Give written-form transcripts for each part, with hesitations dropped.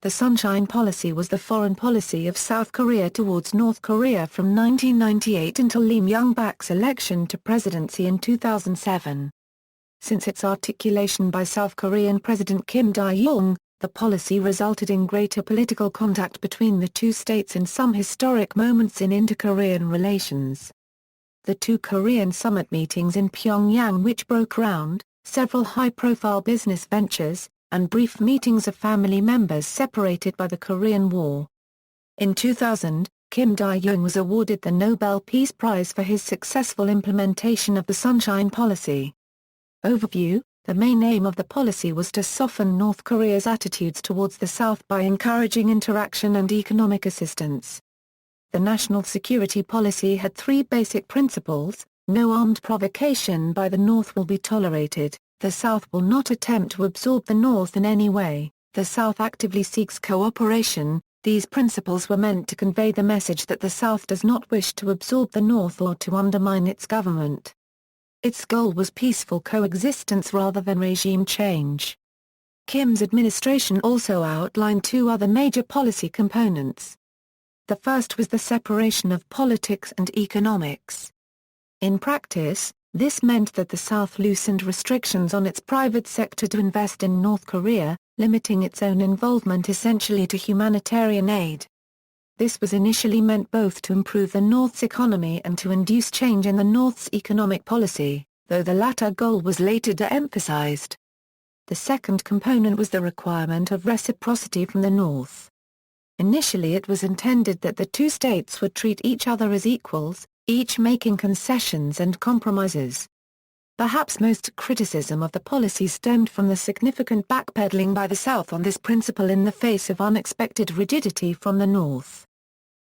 The Sunshine Policy was the foreign policy of South Korea towards North Korea from 1998 until Lee Myung-bak's election to presidency in 2007. Since its articulation by South Korean President Kim Dae-jung, the policy resulted in greater political contact between the two states in some historic moments in inter-Korean relations. The two Korean summit meetings in Pyongyang which broke ground, several high-profile business ventures, and brief meetings of family members separated by the Korean War. In 2000, Kim Dae-jung was awarded the Nobel Peace Prize for his successful implementation of the Sunshine Policy. Overview: the main aim of the policy was to soften North Korea's attitudes towards the South by encouraging interaction and economic assistance. The national security policy had three basic principles: no armed provocation by the North will be tolerated, the South will not attempt to absorb the North in any way, the South actively seeks cooperation. These principles were meant to convey the message that the South does not wish to absorb the North or to undermine its government. Its goal was peaceful coexistence rather than regime change. Kim's administration also outlined two other major policy components. The first was the separation of politics and economics. In practice, this meant that the South loosened restrictions on its private sector to invest in North Korea, limiting its own involvement essentially to humanitarian aid. This was initially meant both to improve the North's economy and to induce change in the North's economic policy, though the latter goal was later de-emphasized. The second component was the requirement of reciprocity from the North. Initially it was intended that the two states would treat each other as equals, each making concessions and compromises. Perhaps most criticism of the policy stemmed from the significant backpedaling by the South on this principle in the face of unexpected rigidity from the North.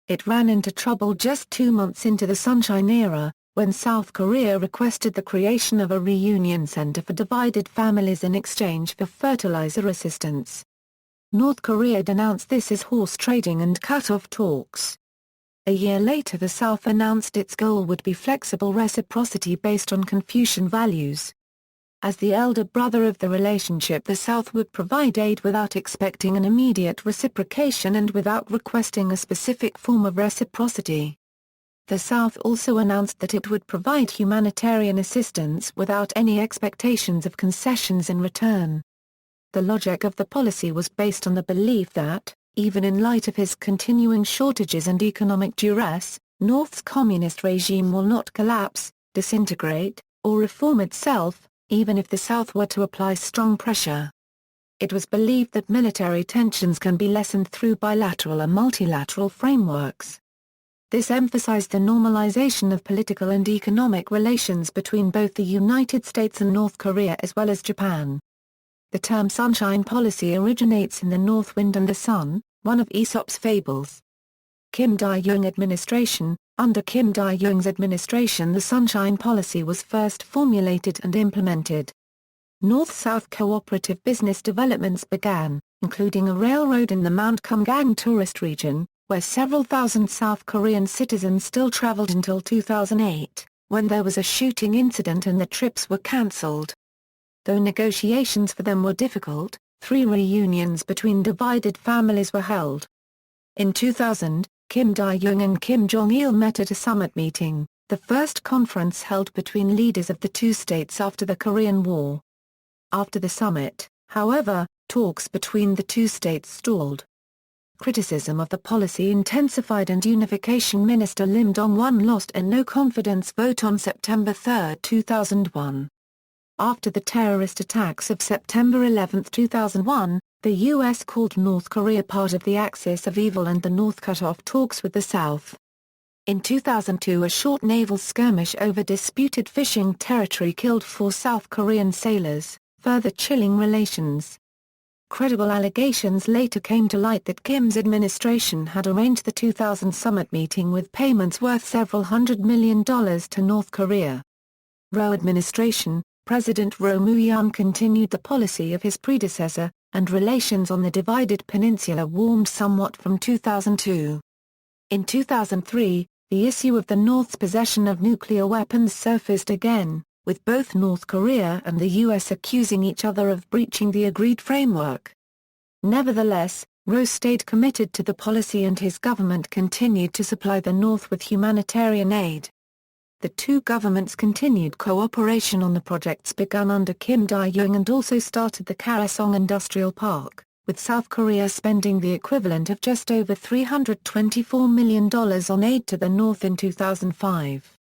It ran into trouble just 2 months into the Sunshine Era, when South Korea requested the creation of a reunion center for divided families in exchange for fertilizer assistance. North Korea denounced this as horse trading and cut off talks. A year later the South announced its goal would be flexible reciprocity based on Confucian values. As the elder brother of the relationship, the South would provide aid without expecting an immediate reciprocation and without requesting a specific form of reciprocity. The South also announced that it would provide humanitarian assistance without any expectations of concessions in return. The logic of the policy was based on the belief that, even in light of his continuing shortages and economic duress, North's communist regime will not collapse, disintegrate, or reform itself, even if the South were to apply strong pressure. It was believed that military tensions can be lessened through bilateral and multilateral frameworks. This emphasized the normalization of political and economic relations between both the United States and North Korea as well as Japan. The term Sunshine Policy originates in The North Wind and the Sun, one of Aesop's fables. Kim Dae-jung administration: under Kim Dae-jung's administration the Sunshine Policy was first formulated and implemented. North-South cooperative business developments began, including a railroad in the Mount Kumgang tourist region, where several thousand South Korean citizens still traveled until 2008, when there was a shooting incident and the trips were cancelled. Though negotiations for them were difficult, 3 reunions between divided families were held. In 2000, Kim Dae-jung and Kim Jong-il met at a summit meeting, the first conference held between leaders of the two states after the Korean War. After the summit, however, talks between the two states stalled. Criticism of the policy intensified and Unification Minister Lim Dong-won lost a no-confidence vote on September 3, 2001. After the terrorist attacks of September 11, 2001, the U.S. called North Korea part of the Axis of Evil and the North cut off talks with the South. In 2002 a short naval skirmish over disputed fishing territory killed 4 South Korean sailors, further chilling relations. Credible allegations later came to light that Kim's administration had arranged the 2000 summit meeting with payments worth several $100 million to North Korea. Roh administration: President Roh Moo-hyun continued the policy of his predecessor, and relations on the divided peninsula warmed somewhat from 2002. In 2003, the issue of the North's possession of nuclear weapons surfaced again, with both North Korea and the U.S. accusing each other of breaching the agreed framework. Nevertheless, Roh stayed committed to the policy and his government continued to supply the North with humanitarian aid. The two governments continued cooperation on the projects begun under Kim Dae Jung and also started the Kaesong Industrial Park, with South Korea spending the equivalent of just over $324 million on aid to the North in 2005.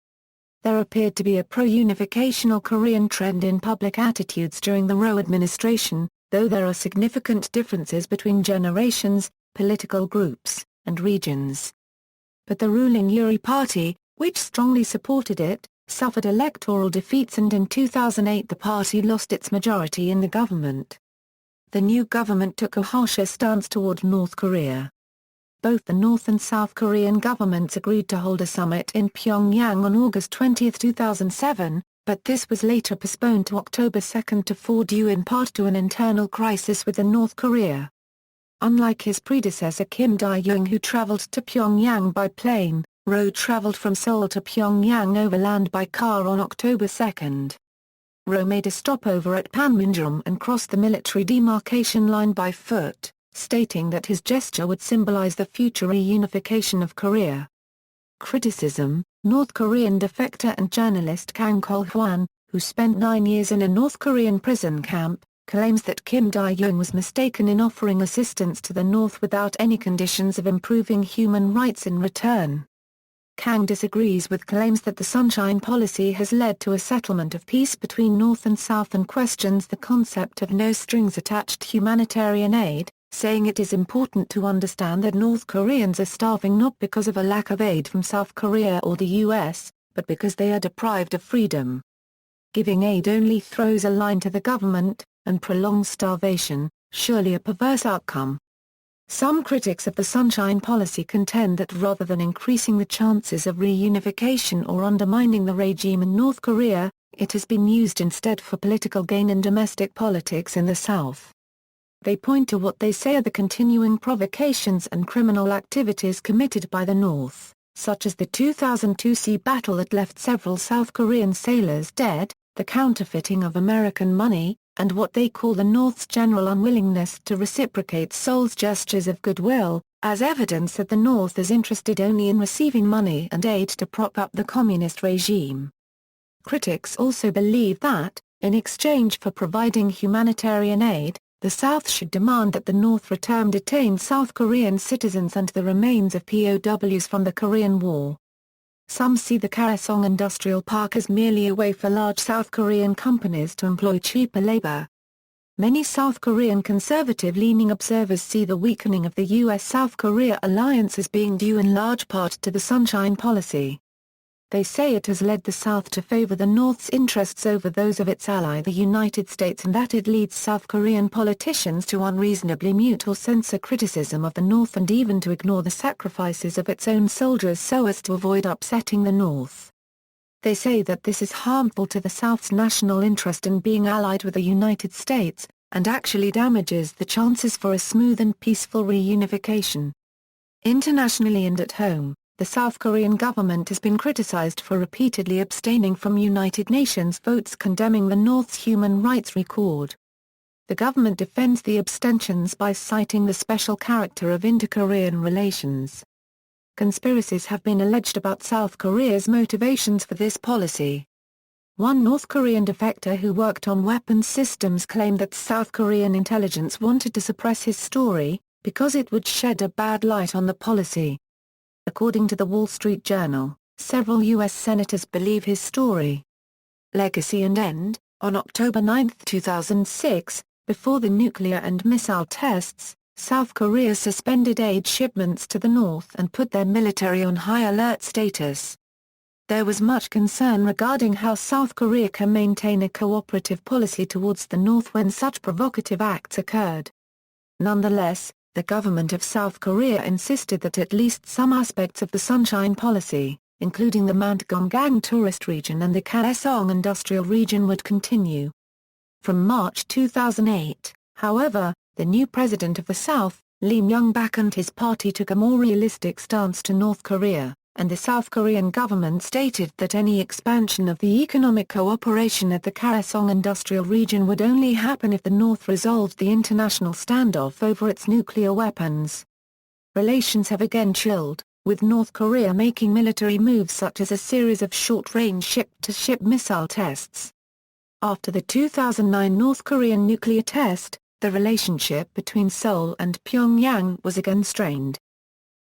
There appeared to be a pro-unificational Korean trend in public attitudes during the Roh administration, though there are significant differences between generations, political groups, and regions. But the ruling Uri Party, which strongly supported it, suffered electoral defeats and in 2008 the party lost its majority in the government. The new government took a harsher stance toward North Korea. Both the North and South Korean governments agreed to hold a summit in Pyongyang on August 20, 2007, but this was later postponed to October 2 to 4 due in part to an internal crisis within North Korea. Unlike his predecessor Kim Dae Jung who traveled to Pyongyang by plane, Roh traveled from Seoul to Pyongyang overland by car on October 2. Roh made a stopover at Panmunjom and crossed the military demarcation line by foot, stating that his gesture would symbolize the future reunification of Korea. Criticism: North Korean defector and journalist Kang Kol-hwan, who spent 9 years in a North Korean prison camp, claims that Kim Dae Jung was mistaken in offering assistance to the North without any conditions of improving human rights in return. Kang disagrees with claims that the Sunshine Policy has led to a settlement of peace between North and South and questions the concept of no-strings-attached humanitarian aid, saying it is important to understand that North Koreans are starving not because of a lack of aid from South Korea or the U.S., but because they are deprived of freedom. Giving aid only throws a line to the government, and prolongs starvation, surely a perverse outcome. Some critics of the Sunshine Policy contend that rather than increasing the chances of reunification or undermining the regime in North Korea, it has been used instead for political gain in domestic politics in the South. They point to what they say are the continuing provocations and criminal activities committed by the North, such as the 2002 sea battle that left several South Korean sailors dead, the counterfeiting of American money, and what they call the North's general unwillingness to reciprocate Seoul's gestures of goodwill, as evidence that the North is interested only in receiving money and aid to prop up the communist regime. Critics also believe that, in exchange for providing humanitarian aid, the South should demand that the North return detained South Korean citizens and the remains of POWs from the Korean War. Some see the Kaesong Industrial Park as merely a way for large South Korean companies to employ cheaper labor. Many South Korean conservative-leaning observers see the weakening of the U.S.-South Korea alliance as being due in large part to the Sunshine Policy. They say it has led the South to favor the North's interests over those of its ally the United States and that it leads South Korean politicians to unreasonably mute or censor criticism of the North and even to ignore the sacrifices of its own soldiers so as to avoid upsetting the North. They say that this is harmful to the South's national interest in being allied with the United States, and actually damages the chances for a smooth and peaceful reunification. Internationally and at home, the South Korean government has been criticized for repeatedly abstaining from United Nations votes condemning the North's human rights record. The government defends the abstentions by citing the special character of inter-Korean relations. Conspiracies have been alleged about South Korea's motivations for this policy. One North Korean defector who worked on weapons systems claimed that South Korean intelligence wanted to suppress his story, because it would shed a bad light on the policy. According to the Wall Street Journal, several U.S. senators believe his story. Legacy and End. On October 9, 2006, before the nuclear and missile tests, South Korea suspended aid shipments to the North and put their military on high alert status. There was much concern regarding how South Korea can maintain a cooperative policy towards the North when such provocative acts occurred. Nonetheless, the government of South Korea insisted that at least some aspects of the Sunshine Policy, including the Mount Gonggang tourist region and the Kaesong industrial region would continue. From March 2008, however, the new president of the South, Lee Myung-bak and his party took a more realistic stance to North Korea, and the South Korean government stated that any expansion of the economic cooperation at the Kaesong industrial region would only happen if the North resolved the international standoff over its nuclear weapons. Relations have again chilled, with North Korea making military moves such as a series of short-range ship-to-ship missile tests. After the 2009 North Korean nuclear test, the relationship between Seoul and Pyongyang was again strained.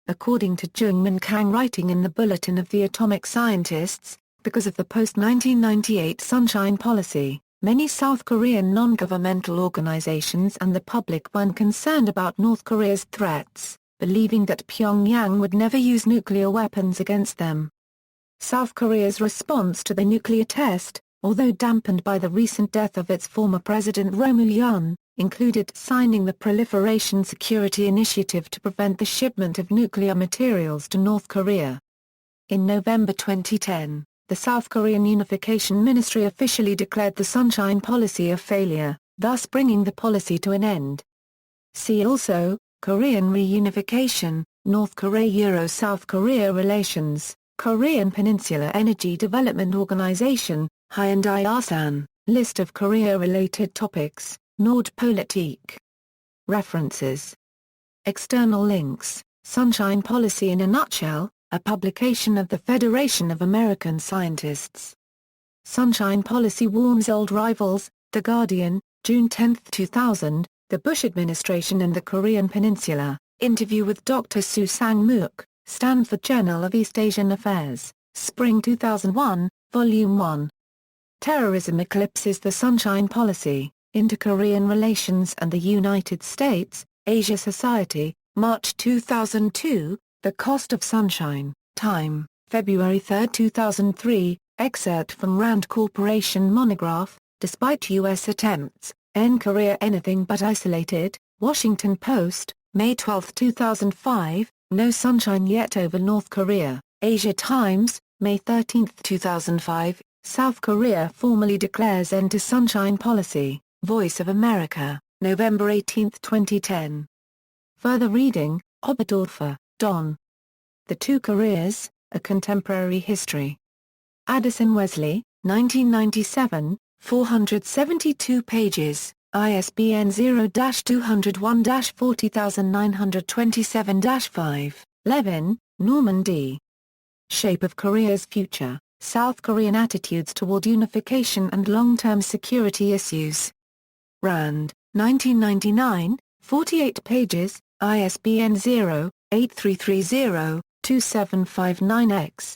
According to Jung Min-kang writing in the Bulletin of the Atomic Scientists, because of the post-1998 Sunshine Policy, many South Korean non-governmental organizations and the public weren't concerned about North Korea's threats, believing that Pyongyang would never use nuclear weapons against them. South Korea's response to the nuclear test, although dampened by the recent death of its former president Roh Moo-hyun, included signing the Proliferation Security Initiative to prevent the shipment of nuclear materials to North Korea. In November 2010, the South Korean Unification Ministry officially declared the Sunshine Policy a failure, thus bringing the policy to an end. See also, Korean reunification, North Korea-South Korea relations, Korean Peninsula Energy Development Organization, Hyundai-Asan, list of Korea-related topics, Nordpolitik. References. External links, Sunshine Policy in a Nutshell, a publication of the Federation of American Scientists. Sunshine Policy Warms Old Rivals, The Guardian, June 10, 2000, The Bush Administration and the Korean Peninsula, interview with Dr. Soo Sang-mook, Stanford Journal of East Asian Affairs, Spring 2001, Volume 1. Terrorism Eclipses the Sunshine Policy, Inter-Korean Relations and the United States, Asia Society, March 2002, The Cost of Sunshine, Time, February 3, 2003, excerpt from Rand Corporation monograph, Despite U.S. Attempts, End Korea Anything But Isolated, Washington Post, May 12, 2005, No Sunshine Yet Over North Korea, Asia Times, May 13, 2005, South Korea formally declares end to Sunshine Policy, Voice of America, November 18, 2010. Further reading, Oberdorfer, Don. The Two Koreas, A Contemporary History. Addison Wesley, 1997, 472 pages, ISBN 0-201-40927-5, Levin, Norman D. Shape of Korea's Future, South Korean Attitudes Toward Unification and Long-Term Security Issues. Rand, 1999, 48 pages, ISBN 0-8330-2759-X.